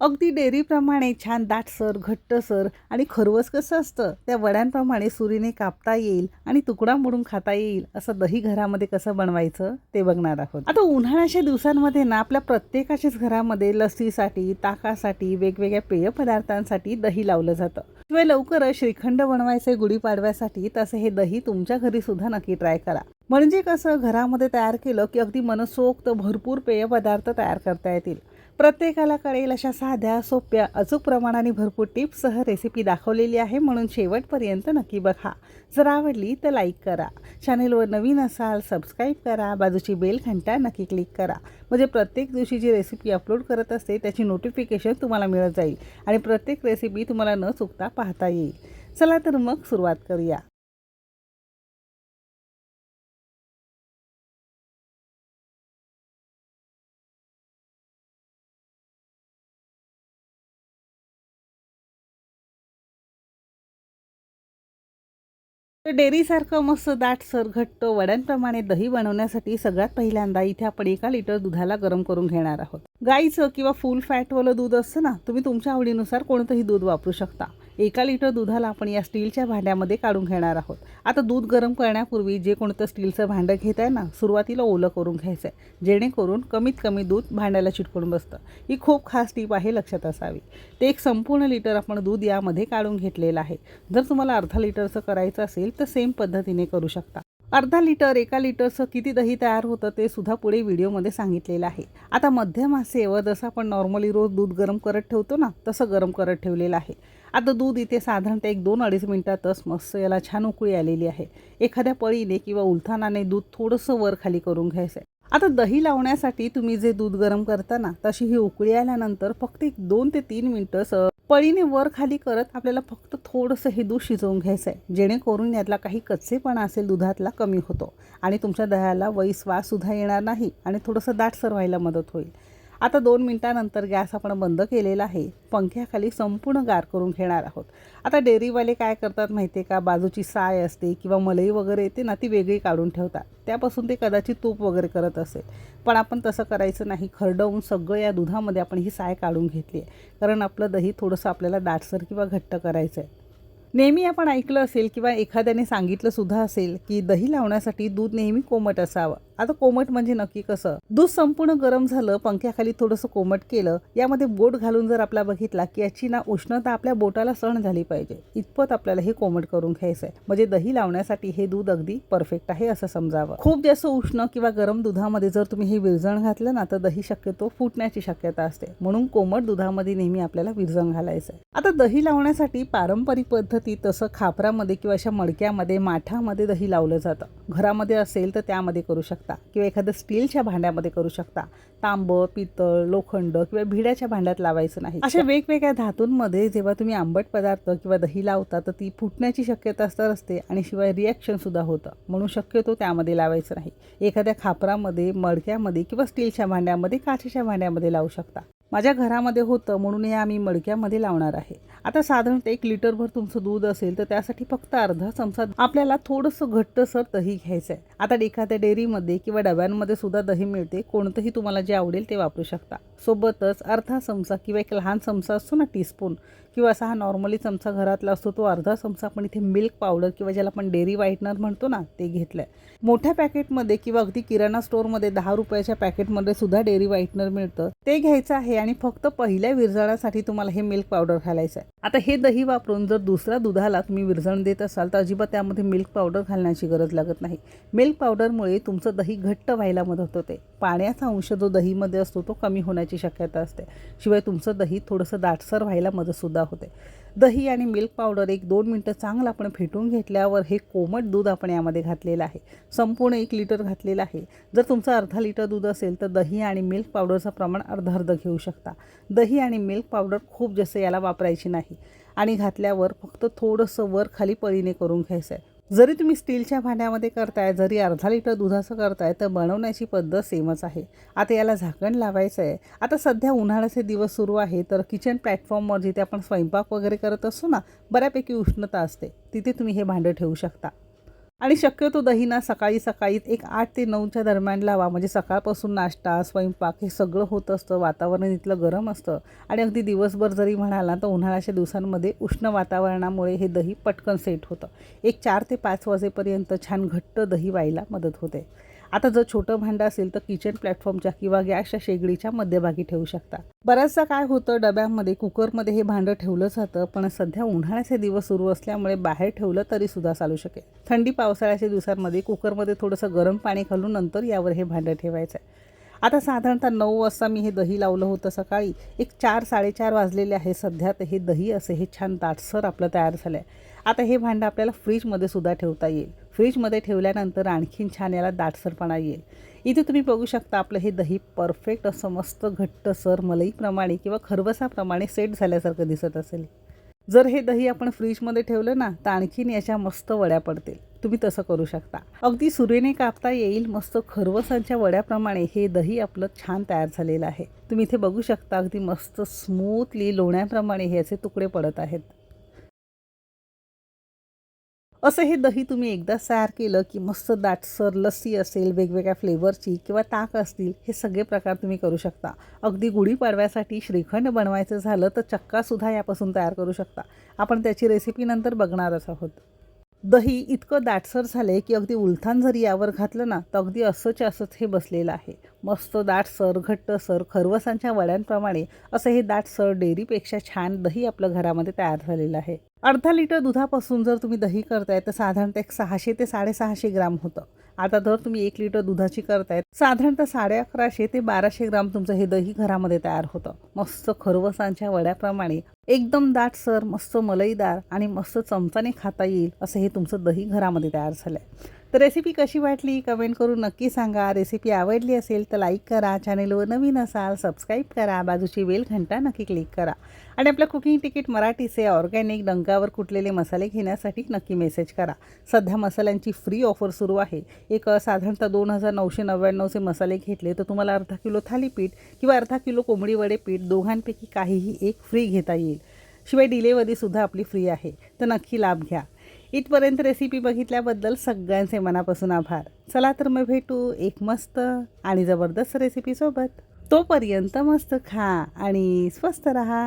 अगदी डेअरीप्रमाणे छान दाटसर, घट्टसर आणि खरवस कसं असतं, त्या वड्यांप्रमाणे सुरीने कापता येईल आणि तुकडा मोडून खाता येईल असं दही घरामध्ये कसं बनवायचं ते बघणार आहोत. आता उन्हाळ्याच्या दिवसांमध्ये ना आपल्या प्रत्येकाच्याच घरामध्ये लस्सीसाठी, ताकासाठी, वेगवेगळ्या पेय पदार्थांसाठी दही लावलं जातं. शिवाय लवकरच श्रीखंड बनवायचे गुढीपाडव्यासाठी, तसं हे दही तुमच्या घरी सुद्धा नक्की ट्राय करा. म्हणजे कसं घरामध्ये तयार केलं की अगदी मनसोक्त भरपूर पेय पदार्थ तयार करता येतील. प्रत्येकाला कळेल अशा साध्या, सोप्या, अचूक प्रमाणाने भरपूर टिप्ससह रेसिपी दाखवलेली आहे, म्हणून शेवटपर्यंत नक्की बघा. जर आवडली तर लाईक करा. चॅनेलवर नवीन असाल सबस्क्राईब करा. बाजूची बेल घंटा नक्की क्लिक करा, म्हणजे प्रत्येक दिवशी जी रेसिपी अपलोड करत असते त्याची नोटिफिकेशन तुम्हाला मिळत जाईल आणि प्रत्येक रेसिपी तुम्हाला न चुकता पाहता येईल. चला तर मग सुरुवात करूया. तर डेअरीसारखं मस्त दाटसर घट्ट वड्यांप्रमाणे दही बनवण्यासाठी सगळ्यात पहिल्यांदा इथे आपण 1 लिटर दुधाला गरम करून घेणार आहोत. गाईचं किंवा फुल फॅटवालं दूध असतं ना, तुम्ही तुमच्या आवडीनुसार कोणतंही दूध वापरू शकता. 1 लिटर दुधाला आपण या स्टीलच्या भांड्यामध्ये काढून घेणार आहोत. आता दूध गरम करण्यापूर्वी जे कोणतं स्टीलचं भांडं घेत आहे ना, सुरुवातीला ओलं करून घ्यायचं आहे, जेणेकरून कमीत कमी दूध भांड्याला चिटकून बसतं. ही खूप खास टीप आहे, लक्षात असावी. ते एक संपूर्ण लिटर आपण दूध यामध्ये काढून घेतलेलं आहे. जर तुम्हाला अर्धा लिटरचं करायचं असेल तर सेम पद्धतीने करू शकता. अर्धा लिटर 1 लिटरचं किती दही तयार होतं ते सुद्धा पुढे व्हिडिओमध्ये सांगितलेलं आहे. आता मध्यम आचेवर जसं आपण नॉर्मली रोज दूध गरम करत ठेवतो ना, तसं गरम करत ठेवलेलं आहे. आता दूध इथे साधारणतः 1-2-2.5 मिनिटातच मस्त याला छान उकळी आलेली आहे. एखाद्या पळीने किंवा उलथानाने दूध थोडंसं वर खाली करून घ्यायचं आहे. आता दही लावण्यासाठी तुम्ही जे दूध गरम करता ना, तशी ही उकळी आल्यानंतर फक्त 2 ते 3 मिनिटं पळीने वर खाली करत आपल्याला फक्त थोडंसं हे दूध शिजवून घ्यायचं आहे, जेणेकरून यातला काही कच्चेपणा असेल दुधातला कमी होतो आणि तुमच्या दह्याला वाससुद्धा येणार नाही आणि थोडंसं दाटसर व्हायला मदत होईल. आता 2 मिनिटानंतर गॅस आपण बंद केलेला आहे. पंख्याखाली संपूर्ण गार करून घेणार आहोत. आता डेअरीवाले काय करतात माहिती आहे का, बाजूची साय असते किंवा मलई वगैरे येते ना, ती वेगळी काढून ठेवतात. त्यापासून ते कदाचित तूप वगैरे करत असेल, पण आपण तसं करायचं नाही. खरडवून सगळं या दुधामध्ये आपण ही साय काढून घेतली आहे, कारण आपलं दही थोडंसं आपल्याला दाटसर किंवा घट्ट करायचं आहे. नेहमी आपण ऐकलं असेल किंवा एखाद्याने सांगितलं सुद्धा असेल की दही लावण्यासाठी दूध नेहमी कोमट असावं. आता कोमट म्हणजे नक्की कसं? दूध संपूर्ण गरम झालं, पंख्याखाली थोडंसं कोमट केलं, यामध्ये बोट घालून जर आपला बघितला की याची ना उष्णता आपल्या बोटाला सहन झाली पाहिजे, इतपत आपल्याला हे कोमट करून घ्यायचं आहे. म्हणजे दही लावण्यासाठी हे दूध अगदी परफेक्ट आहे असं समजावं. खूप जास्त उष्ण किंवा गरम दुधामध्ये जर तुम्ही हे विरजण घातलं ना, तर दही शक्यतो फुटण्याची शक्यता असते, म्हणून कोमट दुधामध्ये नेहमी आपल्याला विरजण घालायचं आहे. आता दही लावण्यासाठी पारंपरिक पद्धती तसं खापरामध्ये किंवा अशा मडक्यामध्ये, माठामध्ये दही लावलं जातं. घरामध्ये असेल तर त्यामध्ये करू शकता किंवा एखाद्या स्टीलच्या भांड्यामध्ये करू शकता. तांबं, पितळ, लोखंड किंवा भिड्याच्या भांड्यात लावायचं नाही. अशा वेगवेगळ्या धातूंमध्ये जेव्हा तुम्ही आंबट पदार्थ किंवा दही लावता तर ती फुटण्याची शक्यता असते आणि शिवाय रिॲक्शन सुद्धा होतं, म्हणून शक्यतो त्यामध्ये लावायचं नाही. एखाद्या खापरामध्ये, मडक्यामध्ये किंवा स्टीलच्या भांड्यामध्ये, काचेच्या भांड्यामध्ये लावू शकता. माझ्या घरामध्ये होतं म्हणून हे आम्ही मडक्यामध्ये लावणार आहे. आता साधारणतः 1 लिटरभर तुमचं दूध असेल तर त्यासाठी फक्त अर्धा चमचा आपल्याला थोडंसं घट्टसर दही घ्यायचं आहे. आता एखाद्या डेअरीमध्ये किंवा डब्यांमध्ये सुद्धा दही मिळते, कोणतंही तुम्हाला जे आवडेल ते वापरू शकता. सोबतच अर्धा चमचा किंवा एक लहान चमचा असतो ना, टीस्पून, किंवा असा हा नॉर्मली चमचा घरातला असतो, तो अर्धा चमचा आपण इथे मिल्क पावडर किंवा ज्याला आपण डेअरी व्हाईटनर म्हणतो ना, ते घेतलं आहे. मोठ्या पॅकेटमध्ये किंवा अगदी किराणा स्टोअरमध्ये 10 रुपयाच्या पॅकेटमध्ये सुद्धा डेअरी व्हाईटनर मिळतं, ते घ्यायचं आहे आणि फक्त पहिल्या विरजणासाठी तुम्हाला हे मिल्क पावडर घालायचं आहे. आता हे दही वापरून जर दुसऱ्या दुधाला तुम्ही विरजण देत असाल तर अजिबात त्यामध्ये मिल्क पावडर घालण्याची गरज लागत नाही. मिल्क पावडरमुळे तुमचं दही घट्ट व्हायला मदत होते. पाण्याचा अंश जो दहीमध्ये असतो तो कमी होण्याची शक्यता असते. शिवाय तुमचं दही थोडंसं दाटसर व्हायला मदतसुद्धा होते. दही आणि मिल्क पावडर 1-2 मिनटं चांगलं आपण फेटून घेतल्यावर हे कोमट दूध आपण यामध्ये घातलेलं आहे. संपूर्ण 1 लिटर घातलेलं आहे. जर तुमचं अर्धा लिटर दूध असेल तर दही आणि मिल्क पावडरचं प्रमाण अर्ध घेऊ शकता. दही आणि मिल्क पावडर खूप जास्त याला वापरायची नाही आणि घातल्यावर फक्त थोडंसं वर खाली पळीने करून घ्यायचं आहे. जरी तुम्ही स्टीलच्या भांड्यामध्ये करताय, जरी अर्धा लिटर दुधाचं करताय, तर बनवण्याची पद्धत सेमच आहे. आता याला झाकण लावायचं आहे. आता सध्या उन्हाळ्याचे दिवस सुरू आहे, तर किचन प्लॅटफॉर्मवर जिथे आपण स्वयंपाक वगैरे करत असतो ना, बऱ्यापैकी उष्णता असते, तिथे तुम्ही हे भांडं ठेवू शकता. आणि शक्यतो दही ना सकाळी सकाळी एक 8 ते 9च्या दरम्यान लावा, म्हणजे सकाळपासून नाश्ता स्वयंपाक हे सगळं होत असतं, वातावरण इथलं गरम असतं आणि अगदी दिवसभर जरी म्हणाला तर उन्हाळ्याच्या दिवसांमध्ये उष्ण वातावरणामुळे हे दही पटकन सेट होतं. एक 4 ते 5 वाजेपर्यंत छान घट्ट दही व्हायला मदत होते. आता जर छोटं भांडं असेल तर किचन प्लॅटफॉर्मच्या किंवा गॅसच्या शेगडीच्या मध्यभागी ठेवू शकता. बऱ्याचदा काय होतं, डब्यामध्ये कुकरमध्ये हे भांडं ठेवलं जातं, पण सध्या उन्हाळ्याचे दिवस सुरू असल्यामुळे बाहेर ठेवलं तरी सुद्धा चालू शकेल. थंडी पावसाळ्याच्या दिवसांमध्ये कुकरमध्ये थोडंसं गरम पाणी घालून नंतर यावर हे भांडं ठेवायचं आहे. आता साधारणतः 9 वाजता मी हे दही लावलं होतं सकाळी. एक 4-4:30 वाजलेले आहे सध्या. तर हे दही असं हे छान दाटसर आपलं तयार झालं आहे. आता हे भांडं आपल्याला फ्रीजमध्ये सुद्धा ठेवता येईल. फ्रीजमध्ये ठेवल्यानंतर आणखीन छान याला दाटसरपणा येईल. इथे तुम्ही बघू शकता आपलं हे दही परफेक्ट असं मस्त घट्टसर मलईप्रमाणे किंवा खरवसाप्रमाणे सेट झाल्यासारखं दिसत असेल. जर हे दही आपण फ्रीजमध्ये ठेवलं ना तर आणखीन याच्या मस्त वड्या पडतील. तुम्ही तसं करू शकता. अगदी सुरेने कापता येईल मस्त खरवसांच्या वड्याप्रमाणे हे दही आपलं छान तयार झालेलं आहे. तुम्ही इथे बघू शकता अगदी मस्त स्मूथली लोण्याप्रमाणे हे असे तुकडे पडत आहेत. असं हे दही तुम्ही एकदाच तयार केलं की मस्त दाटसर लस्सी असेल, वेगवेगळ्या फ्लेवरची किंवा ताक असतील, हे सगळे प्रकार तुम्ही करू शकता. अगदी गुढीपाडव्यासाठी श्रीखंड बनवायचं झालं तर चक्कासुद्धा यापासून तयार करू शकता. आपण त्याची रेसिपी नंतर बघणारच आहोत. दही इतकं दाटसर झाले की अगदी उलथान जरी यावर घातलं ना तर अगदी असंच असंच हे बसलेलं आहे. मस्त दाटसर घट्टसर खरवसांच्या वड्यांप्रमाणे असं हे दाटसर डेअरीपेक्षा छान दही आपलं घरामध्ये तयार झालेलं आहे. अर्धा लिटर दुधापासून जर तुम्ही दही करताय तर साधारणतः एक 600 ते 650 ग्राम होतं. आता जर तुम्ही 1 लिटर दुधाची करताय साधारणतः 1150 ते 1200 ग्राम तुमचं हे दही घरामध्ये तयार होतं. मस्त खरवसांच्या वड्याप्रमाणे एकदम दाटसर मस्त मलईदार आणि मस्त चमचाने खाता येईल असं हे तुमचं दही घरामध्ये तयार झालं आहे. तर रेसिपी कशी वाटली कमेंट करून नक्की सांगा. रेसिपी आवडली असेल तर लाईक करा, चॅनेलवर नवीन असाल सबस्क्राईब करा, बाजूची बेल घंटा नक्की क्लिक करा आणि आपल्या कुकिंग तिकीट मराठीचे ऑर्गॅनिक डंकावर कुटलेले मसाले घेण्यासाठी नक्की मेसेज करा. सध्या मसाल्यांची फ्री ऑफर सुरू आहे. एक साधारणतः 2999चे मसाले घेतले तर तुम्हाला अर्धा किलो थालीपीठ किंवा अर्धा किलो कोंबडी वडे पीठ दोघांपैकी काहीही एक फ्री घेता येईल. शिवाय डिलेवरीसुद्धा आपली फ्री आहे. तर नक्की लाभ घ्या. इथपर्यंत रेसिपी बघितल्याबद्दल सगळ्यांचे मनापासून आभार. चला तर मग भेटू एक मस्त आणि जबरदस्त रेसिपीसोबत. तोपर्यंत मस्त खा आणि स्वस्त रहा.